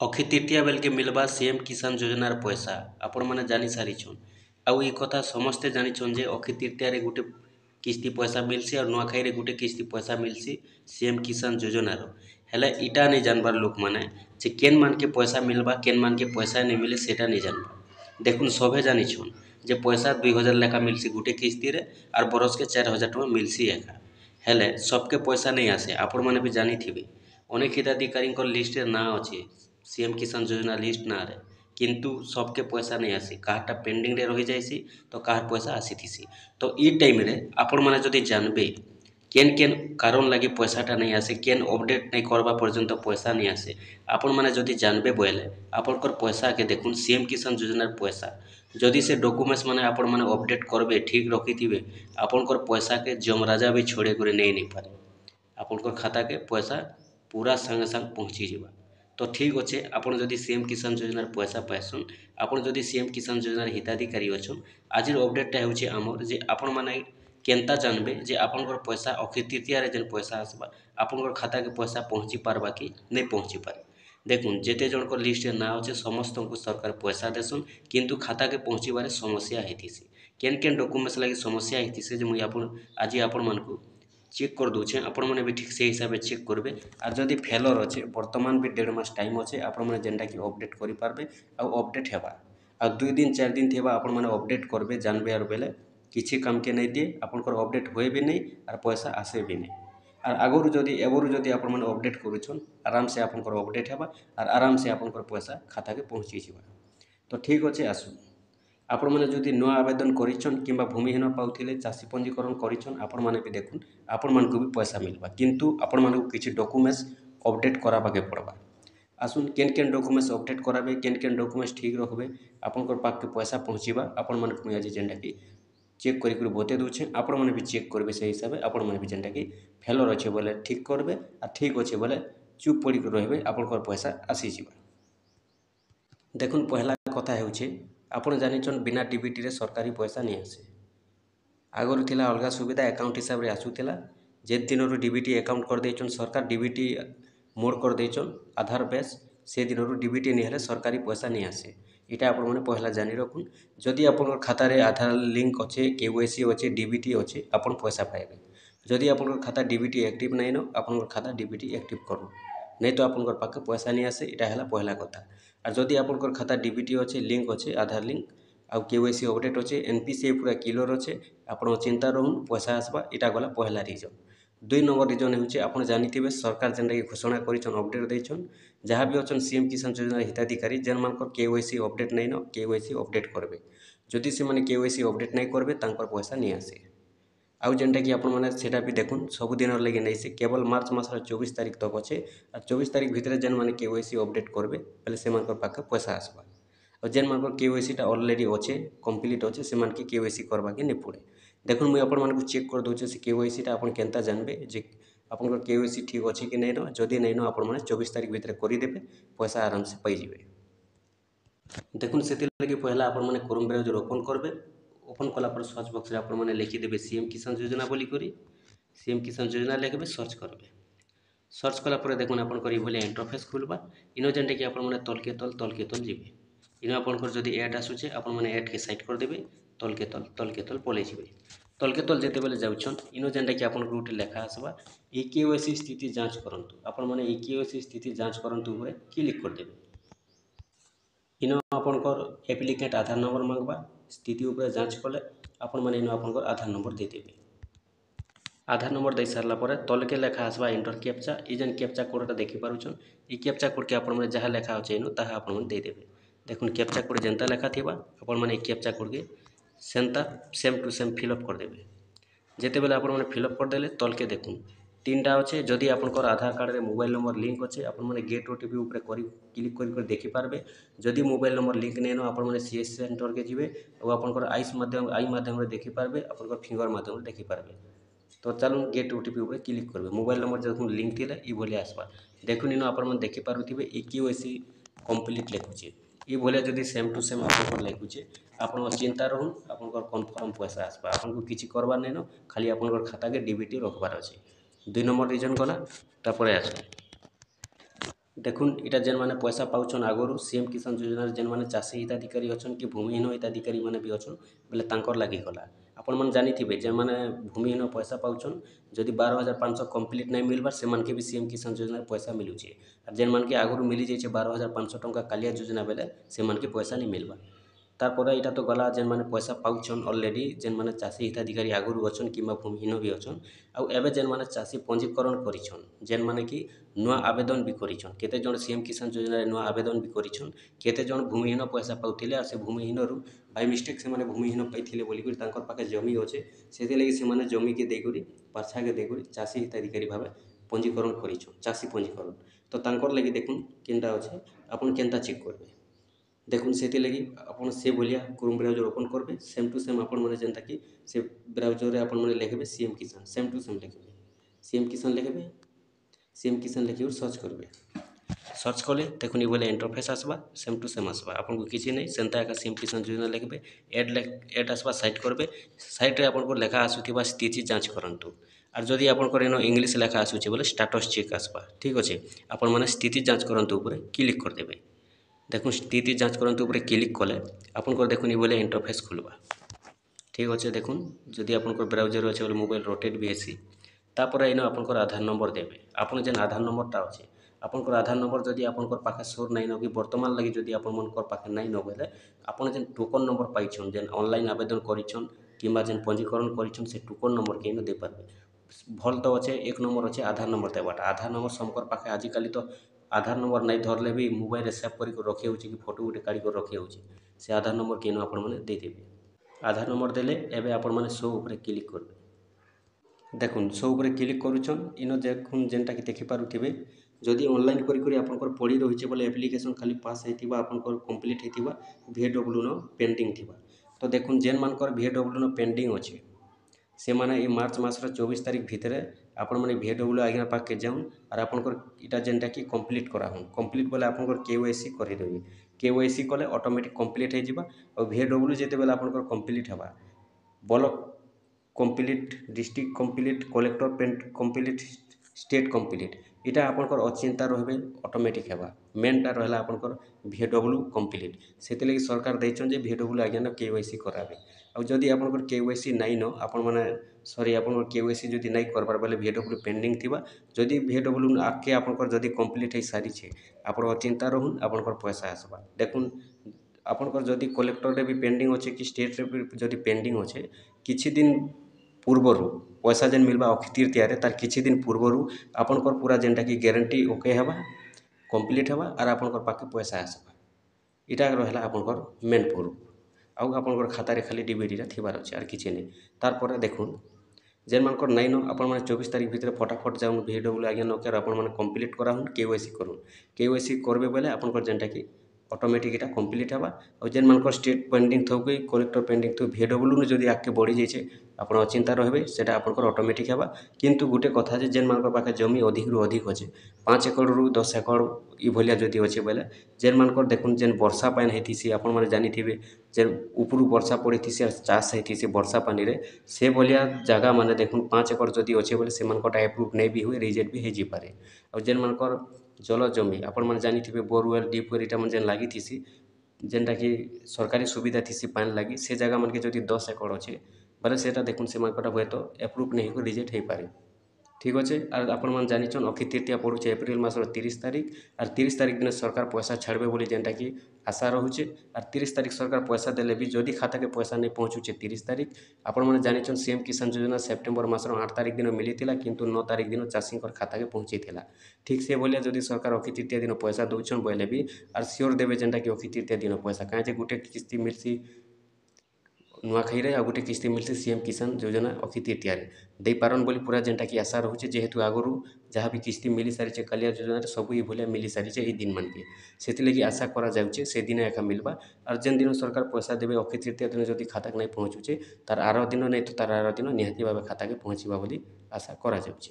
ଅକ୍ଷୟ ତୃତୀୟା ବେଲକେ ମିଲବା ସିଏମ୍ କିଷାନ ଯୋଜନାର ପଇସା ଆପଣମାନେ ଜାଣି ସାରିଛନ୍। ଆଉ ଏ କଥା ସମସ୍ତେ ଜାଣିଛନ୍ ଯେ ଅକ୍ଷୟ ତୃତୀୟାରେ ଗୋଟେ କିସ୍ତି ପଇସା ମିଲ୍ସି ଆଉ ନୂଆଖାଇରେ ଗୋଟେ କିସ୍ତି ପଇସା ମିଲ୍ସି ସିଏମ୍ କିଷାନ ଯୋଜନାର। ହେଲେ ଇଟା ନେଇ ଜାନବାର ଲୋକମାନେ ଯେ କେନ୍ ମାନକେ ପଇସା ମିଲବା କେନ୍ ମାନକେ ପଇସା ନେଇ ମିଲେ ସେଟା ନେଇ ଜାନବା। ଦେଖୁନ୍ ସଭେ ଜାଣିଛନ୍ ଯେ ପଇସା 2000 ଲେଖା ମିଲ୍ସି ଗୋଟେ କିସ୍ତିରେ আর বরসকে 4000 ଟଙ୍କା ମିଲ୍ସି ଏକା। ହେଲେ ସବକେ ପଇସା ନେଇ ଆସେ ଆପଣମାନେ ବି ଜାଣିଥିବେ। ଅନେକ ହିତାଧିକାରୀଙ୍କ ଲିଷ୍ଟରେ ନାଁ ଅଛି सीएम किसान योजना लिस्ट ना रे किंतु सबके पैसा नहीं आसी कहाटा पेंडिंग रे रही जाइसी तो कहार पैसा आसी थीसी। तो ई टाइम रे आपण माने जदि जानबे केन केन कारण लगी पैसाटा नहीं आसे केन अपडेट नहीं करबा पर्यंत पैसा नहीं आसे आपण माने जदि जानबे बोले आपनकर पैसा के देखुन सीएम किसान योजनार पैसा जदि से डॉक्यूमेंट्स माने आपण माने अपडेट करबे ठीक रखिथिबे आपनकर पैसा के जमराजा भी छोड़े करे नहीं पारे आपनकर खाता के पैसा पूरा संगे संग पहुँची जावा। तो ठीक अच्छे आपड़ जदि सीएम किसान योजनार पैसा पाइसन आपड़ जदि सीएम किसान योजनार हिताधिकारी अच्छन आज अपडेटा होचे आमर जे आपण माने केनता जानबे जे आपनकर पैसा अक्षय तृतीया जेन पैसा आसबा आपनकर खाता के पैसा पहुँची पारबा कि नहीं पहुँची पारे। देखुन जेते जनकर लिस्ट ना अच्छे समस्त को सरकार पैसा देसन किंतु खाता के पहुँचबार समस्या होतीसी केन केन डॉक्यूमेंट्स लगी समस्या होतीसी जे मुई आपन आज आपण मानकु चेक कर दूचे आपण मैंने भी ठीक से हिसाब से चेक करेंगे और जदि फेलर अच्छे बर्तमान भी 1.5 मास टाइम अच्छे आपण मैंने जेनटा कि अपडेट करेंगे आ अपडेट हेबा आ 2 दिन 4 दिन थेबा आपण मैंने अपडेट करबे जानबे और बेले किसी काम के नहीं दिए आपनकर अपडेट होए भी नहीं और पैसा आसे भी नहीं और आगुरी जदि एवरू जदि आपण मैंने अपडेट करुछन आराम से आपनकर अपडेट हेबा और आराम से आपनकर पैसा खाता के पहुँची जावा। तो ठीक अच्छे आसु आपण मैंने जदि नुआ आवेदन करिछन किंबा भूमिहीन पाउथिले चाषी पंजीकरण करिछन आपण माने भी देखुन आपण मानकु भी पैसा मिलबा किंतु आपण मानकु किछि डॉक्यूमेंट्स अपडेट कराबा के पड़बा। आसुन केन केन डॉक्यूमेंट्स अपडेट कराबे केन केन डॉक्यूमेंट्स ठीक रखबे आपनकर पाक के पैसा पहुँचीबा आपण मानकु मुई आज जेनटा कि चेक करी बते दूचे आपण माने भी चेक करबे से हिसाब से आपण माने भी जेनटा कि फेलर अच्छे बोले ठीक करबे आ ठीक अच्छे बोले चुप पड़ी रहबे आपनकर पैसा आसी जिबा। देखुन पहला कथा हेउछे आपण जानिछन बिना डीबीटी रे सरकारी पैसा नहीं आसे आगुरी थिला अलगा सुविधा अकाउंट हिसाब रे आसुथिला जे दिनरू डीबीटी अकाउंट कर देछन सरकार डीबीटी मोड कर देछन आधार बेस से दिनरू डीबीटी नहीं हेले सरकारी पैसा नहीं आसे इटा आपण माने पहला जानि रखुन जदि आपन खाता रे आधार लिंक अच्छे केवाईसी अच्छे डीबीटी अच्छे आपन पैसा पाइबे जदि आपन खाता डीबीटी एक्टिव नहीं न आपन खाता डीबीटी एक्टिव करू नहीं तो आपन पाखे पैसा नहीं आसे इटा है पहला कथा। और जदि आपन खाता डीबीटी अच्छे लिंक अच्छे आधार लिंक आउ केवाईसी अपडेट अच्छे एनपीसीआई पूरा क्लियर अच्छे आपण चिंता रहून पैसा आसबा इटा गला पहला रिजन। 2 नंबर रिजन होचे आपण जानिथिबे सरकार जेनटा कि घोषणा करिछन अपडेट देछन जहाँ भी अच्छन सीएम किसान योजना हिताधिकारी जेन मानकर केवाईसी अपडेट नहीं न केवाईसी अपडेट करबे जदि से माने केवाईसी अपडेट नहीं करबे तांकर पैसा नहीं आसे। आउ जेनटा कि आपण माने सेटा भी देखुन सब दिन लगे नहीं से केवल मार्च मासर 24 तारीख तक अच्छे और 24 तारीख भितर जेन माने केवाईसी अपडेट करबे पहले से मानकर पाखे पैसा आसबा और जेन मानकर केवाईसीटा ऑलरेडी अच्छे कंप्लीट अच्छे से मानके केवाईसी करबा के नहीं पड़े। देखुन मुई आपण मानकु चेक कर दूचे से केवाईसीटा आपण केनता जानबे जे आपनकर केवाईसी ठीक अच्छे कि नहीं न जदि नहीं न आपण माने 24 तारीख भितर करिदेबे पैसा आराम से पाई जिवे। देखुन से लगे पहला आपण माने क्रोम ब्राउजर ओपन करबे ओपन कला पर सर्च बॉक्स रे आपण माने लिखिदेबे सीएम किसान योजना बोली करी सीएम किसान योजना लिखबे सर्च करबे सर्च कला पर देखुन आपनकर भले इंटरफेस खुलबा इनो जेनटा कि आपण माने तलके तल जिवे इनो आपनकर जदि ऐड आसुचे आपण माने ऐड के साइड कर देबे तलके तल पले जिवे तलके तल जेते बेले जाउछन इनो जेनटा कि आपनकर उठे लेखा आसबा केवाईसी स्थिति जांच करंतु आपण माने केवाईसी स्थिति जांच करंतु रे क्लिक कर देबे इनो आपनकर एप्लिकेंट आधार नंबर मांगबा स्थिति ऊपर जांच कले आपण माने इनो आपनकर आधार नंबर दे देबे आधार नंबर दे सारला पर तलके लेखा आसबा इंटर कैप्चा ई जेन कैप्चा कोडटा देखि पारुछन ई कैप्चा कोड के आपण माने जहाँ लेखा अछि इनो ताहा आपण माने दे देबे देखुन कैप्चा कोड जेनता लेखा थिबा आपण माने कैप्चा कोड के सेंता सेम टू सेम फिलअप कर देबे जेते बेले आपण माने फिलअप कर देले तलके देखुन 3टा अच्छे जदि आपनकर आधार कार्ड रे मोबाइल नंबर लिंक अच्छे आपण माने गेट ओटीपी ऊपर क्लिक कर देखि पारबे जदि मोबाइल नंबर लिंक नहीं न आपण माने सीएस सेंटर के जिवे और आपनकर आई माध्यम रे देखि पारबे आपनकर फिंगर माध्यम रे देखि पारबे। तो चलून गेट ओटीपी ऊपर क्लिक करबे मोबाइल नंबर जखन लिंक थिले ई भले आसबा देखुन इनो आपण माने देखि पारुथिबे ई केवाईसी कंप्लीट लेखुचे ई भले जदि सेम टू सेम आपनकर लेखुचे आपण चिंता रहून आपनकर कन्फर्म पैसा आसबा आपनको किछि करबार नै न खाली आपनकर खाता के डीबीटी रखबार अछि। 2 नंबर रीजन गला तापरे आस দেখুন এটা যেন মানে পয়সা পাউছন আগରୁ সিএম কিଷାନ ଯୋଜନାରେ ଯେନ୍ ମାନେ ଚାଷୀ ହିତାଧିକାରୀ ଅଛନ୍ କି ଭୂମିହୀନ ହିତାଧିକାରୀ ମାନେ ବି ଅଛନ୍ ବେଲେ ତାଙ୍କର ଲାଗି ଗଲା। ଆପଣମାନେ ଜାଣିଥିବେ ଯେମାନେ ଭୂମିହୀନ ପଇସା ପାଉଛନ୍ ଯଦି 12,500 କମ୍ପ୍ଲିଟ୍ ନାଇଁ ମିଲବାର୍ ସେମାନକେ ବି ସିଏମ୍ କିଷାନ ଯୋଜନାରେ ପଇସା ମିଲୁଛେ। আর ଯେନ୍ମାନକେ ଆଗରୁ ମିଲିଯାଇଛେ 12,500 ଟଙ୍କା କାଳିଆ ଯୋଜନା ବେଲେ ସେମାନକେ ପଇସା ନାଇଁ ମିଲବା। ତାପରେ ଏଇଟା ତ ଗଲା ଯେନ୍ମାନେ ପଇସା ପାଉଛନ୍ ଅଲରେଡ଼ି ଯେନ୍ମାନେ ଚାଷୀ ହିତାଧିକାରୀ ଆଗରୁ ଅଛନ୍ କିମ୍ବା ଭୂମିହୀନ ବି ଅଛନ୍ ଆଉ ଏବେ ଯେନ୍ମାନେ ଚାଷୀ ପଞ୍ଜୀକରଣ କରିଛନ୍ ଯେନ୍ମାନେ କି ନୂଆ ଆବେଦନ ବି କରିଛନ୍ କେତେ ଜଣ ସିଏମ୍ କିଷାନ ଯୋଜନାରେ ନୂଆ ଆବେଦନ ବି କରିଛନ୍ କେତେ ଜଣ ଭୂମିହୀନ ପଇସା ପାଉଥିଲେ ଆଉ ସେ ଭୂମିହୀନରୁ ବାଇ ମିଷ୍ଟେକ୍ ସେମାନେ ଭୂମିହୀନ ପାଇଥିଲେ ବୋଲିକରି ତାଙ୍କର ପାଖେ ଜମି ଅଛେ ସେଥିଲାଗି ସେମାନେ ଜମିକେ ଦେଇକରି ପାର୍ଛାକେ ଦେଇକରି ଚାଷୀ ହିତାଧିକାରୀ ଭାବେ ପଞ୍ଜୀକରଣ କରିଛନ୍ ଚାଷୀ ପଞ୍ଜୀକରଣ ତ ତାଙ୍କର ଲାଗି ଦେଖୁନ୍ କେନ୍ତା ଅଛେ ଆପଣ କେନ୍ତା ଚେକ୍ କରିବେ দেখুন ସେଥିଲାଗି ଆପଣ ସେ ଭଳିଆ କ୍ରୋମ୍ ବ୍ରାଉଜର ଓପନ୍ କରିବେ ସେମ୍ ଟୁ ସେମ୍ ଆପଣମାନେ ଯେନ୍ତାକି ସେ ବ୍ରାଉଜରରେ ଆପଣମାନେ ଲେଖିବେ CM Kisan same to same ଲେଖିବେ ସିଏମ୍ କିଷାନ ଲେଖିବେ ସିଏମ୍ କିଷାନ ଲେଖିକି ସର୍ଚ୍ଚ କରିବେ ସର୍ଚ୍ଚ କଲେ দেখুন ଏଭଳିଆ ଇଣ୍ଟରଫେସ୍ আসবা ସେମ୍ ଟୁ ସେମ୍ আসবা ଆପଣଙ୍କୁ କିଛି ନାହିଁ ସେନ୍ତା ଏକା ସିଏମ୍ କିଷାନ ଯୋଜନା ଲେଖିବେ ଏଡ୍ আসবা ସାଇଟ୍ କରିବେ ସାଇଟ୍ରେ ଆପଣଙ୍କର ଲେଖା ଆସୁଥିବା ସ୍ଥିତି ଯାଞ୍ଚ କରନ୍ତୁ আর যদি আপনার এন ইংলিশ লেখা আসুছে বলে স্টাটস চেক আসবা ঠিক আছে আপনার স্থিতি যাঞ্চ করতু উপরে ক্লিক করদেবে দেখুন স্থিতি যাঞ্চ করতু উপরে ক্লিক কলে আপনার দেখুন এইভাবে ইন্টরফেস খুলবা ঠিক আছে দেখুন যদি আপনার ব্রাউজর আছে বলে মোবাইল রোটেট বি হেসি তারপরে এনে আপনার আধার নম্বর দেবে আপনার যেন আধার নম্বরটা আছে আপনার আধার নম্বর যদি আপনার পাখে সোর নাই ন কি বর্তমান লাগি যদি আপনার পাখে নাই ন বেলে আপনার যেন টোকন নম্বর পাইছন যেন অনলাইন আবেদন করেছন কিংবা যেন পঞ্জীকরণ করেছন সে টোকন নম্বর কে দিয়ে পারবে ভল তো আছে এক নম্বর আছে আধার নম্বর দেওয়াটা আধার নম্বর সমকর পাখে আজকাল তো আধার নম্বর নাই ধরলে বি মোবাইলে সেভ করি রখি হচ্ছে কি ফটো গোটে কাড়ি রখি হচ্ছে সে আধার নম্বর কেন আপনার ଦେଇଦେବେ আধার নম্বর দেলে এবে আপনার শো উপরে ক্লিক করবে দেখুন শো উপরে ক্লিক করুছন ইন দেখুন যেনটাকি দেখিপারুথিবে যদি অনলাইন করি করি আপনার পড়ি রয়েছে বলে আপ্লিকেসন খালি পাস হইতিবা আপনার কমপ্লিট হইতিবা ভিএডব্লু ন পেন্ডিং থিবা তো দেখুন যেন মানকর ভিএডব্লু ন পেন্ডিং আছে ସେମାନେ এই ମାର୍ଚ୍ଚ ମାସର 24 ତାରିଖ ଭିତରେ ଆପଣମାନେ ଭିଏଡବ୍ଲ୍ୟୁ ଆଜ୍ଞା ପାଖକେ ଯାଉନ୍ আর ଆପଣଙ୍କର ଇଟା ଯେନ୍ଟାକି କମ୍ପ୍ଲିଟ୍ କରାହୁନ୍ କମ୍ପ୍ଲିଟ୍ ବୋଲେ ଆପଣଙ୍କର କେୱାଇସି କରିଦେବେ କେୱାଇସି କଲେ ଅଟୋମେଟିକ୍ କମ୍ପ୍ଲିଟ୍ ହେଇଯିବା ଆଉ ଭିଏଡବ୍ଲ୍ୟୁ ଯେତେବେଲେ ଆପଣଙ୍କର କମ୍ପ୍ଲିଟ୍ ହେବା block complete district complete collector complete state complete এটা আপনার অচিন্তা রহবে অটোমেটিক হওয়া মেনটা রহলা আপনার ভিএডব্লু কমপ্লিট সেতিলাগি সরকার দিয়েছেন যে ভিএডব্লু আজ্ঞা কেওয়াইসি করাবে আর যদি আপনার কেওয়াইসি নাই ন আপনার সরি আপনার কেওয়াইসি যদি নাই করবার বেলে ভিএডব্লু পেন্ডিং থিবা যদি ভিএডব্লু আগে আপনার যদি কমপ্লিট হয়ে সারিছে আপনার অচিন্তা রহুন আপনার পয়সা আসবা দেখুন আপনার যদি কলেক্টরে বি পেন্ডিং অছে কি স্টেটরে বি যদি পেন্ডিং অছে কিছু দিন ପୂର୍ବରୁ ପଇସା ଯେନ୍ ମିଲ୍ବା ଅକ୍ଷୟ ତୃତୀୟାରେ ତାର କିଛି ଦିନ ପୂର୍ବରୁ ଆପଣଙ୍କର ପୁରା ଯେନ୍ଟାକି ଗ୍ୟାରେଣ୍ଟି ଓକେ ହେବା କମ୍ପ୍ଲିଟ୍ ହେବା ଆର୍ ଆପଣଙ୍କର ପାଖେ ପଇସା ଆସିବା ଇଟା ରହିଲା ଆପଣଙ୍କର ମେନ୍ ପ୍ରୁଫ୍ ଆଉ ଆପଣଙ୍କର ଖାତାରେ ଖାଲି ଡିବିଟିଟା ଥିବାର ଅଛି ଆର୍ କିଛି ନାହିଁ ତାରପରେ ଦେଖୁନ୍ ଯେନ୍ମାନଙ୍କର ନାଇଁନ ଆପଣମାନେ 24 ତାରିଖ ଭିତରେ ଫଟାଫଟ ଯାଉନ୍ ଭିଏଡବ୍ଲ୍ୟୁ ଆଜ୍ଞା ନକେର ଆପଣମାନେ କମ୍ପ୍ଲିଟ୍ କରାହୁନ୍ କେୱାଇସି କରୁନ୍ କେୱାଇସି করবে বেলে আপনার যেনটাকি অটোমেটিক এটা কমপ্লিট হওয়া আর যেনমানকর স্টেট পেন্ডিং থাকুক কলেক্টর পেন্ডিং থাকুক ভিএডব্ল্যু যদি আগে বড়ি যাইছে আপনার অচিন্তা রহবে সেটা আপনার অটোমেটিক হওয়া কিন্তু গোটে কথা যে যেনমানকর পাখে জমি অধিকরু অধিক আছে 5 একড়রু 10 একড় ইভলিয়া যদি আছে বেলে যেনমানকর দেখুন যেন বর্ষা পানি হইতিছি আপনার জানিথিবে যে উপরু বর্ষা পড়িথিছি আর চাষ হইতিছি বর্ষা পানিরে সে ভলিয়া জায়গা মানে দেখুন 5 একড় যদি আছে বলে সেমানকটা এপ্রুভ নেই বি হুয়ে রিজেক্ট বি হয়ে যাইপারে আর যেনমানকর জল জমি আপনার জানিথিবে ବୋରୱେଲ୍ ଡିପ୍ ୱେଲ୍ ଇଟା ମାନେ ଯେନ୍ ଲାଗିଥିସି ଯେନ୍ଟାକି ସରକାରୀ ସୁବିଧା ଥିସି ପାଣି ଲାଗି ସେ ଜାଗା ମାନକେ ଯଦି 10 একড় ଅଛେ ବେଲେ ସେଟା ଦେଖୁନ୍ ସେମାନକଟା ହୁଏତ ଏପ୍ରୁଭ୍ ନେଇ ହେଇକି ରିଜେକ୍ଟ ହେଇପାରେ ঠিক আছে আর আপনার জানিছন অক্ষয় তৃতীয়া পড়ুছে এপ্রিল মাসের 30 তারিখ আর 30 তারিখ দিন সরকার পয়সা ছাড়বে বলে যেনটাকি আশা রহুছে আর 30 তারিখ সরকার পয়সা দেলে বি যদি খাতাকে পয়সা নেই পৌঁছুছে 30 তারিখ আপনার জানিছন সিএম কিষান যোজনা সেপ্টেম্বর মাসের 8 তারিখ দিন মিলিলা কিন্তু 9 তারিখ দিন চাষীঙ্কর খাতাকে পৌঁছিলা ঠিক সে ভলিয়া যদি সরকার অক্ষয় তৃতীয়া দিন পয়সা দৌছন বলে বি আর সিওর দেবে যেনটাকি অক্ষয় তৃতীয়া দিন পয়সা কাঁ যে গোটে কিস্তি মিলছি नुआखाई आ गोटे किस्ती मिलছে सीएम किसान योजना अक्षय तृतीया ଦେଇପାରନ୍ ବୋଲି ପୁରା ଯେନ୍ଟାକି ଆଶା ରହୁଛେ ଯେହେତୁ ଆଗରୁ ଯାହା ବି କିସ୍ତି ମିଲି ସାରିଛେ କାଳିଆ ଯୋଜନାରେ ସବୁ ଏଇଭଳିଆ ମିଲି ସାରିଛେ ଏଇ ଦିନ ମାନକେ ସେଥିଲାଗି ଆଶା କରାଯାଉଛେ ସେ ଦିନ ଏକା ମିଲବା আর ଯେନ୍ ଦିନ ସରକାର ପଇସା ଦେବେ ଅକ୍ଷୟ ତୃତୀୟା ଦିନ ଯଦି ଖାତାକୁ ନାଇଁ ପହଞ୍ଚୁଛେ ତାର ଆର ଦିନ ନାଇଁ ତ ତାର ଆର ଦିନ ନିହାତି ଭାବେ ଖାତାକେ ପହଞ୍ଚିବା ବୋଲି ଆଶା କରାଯାଉଛେ।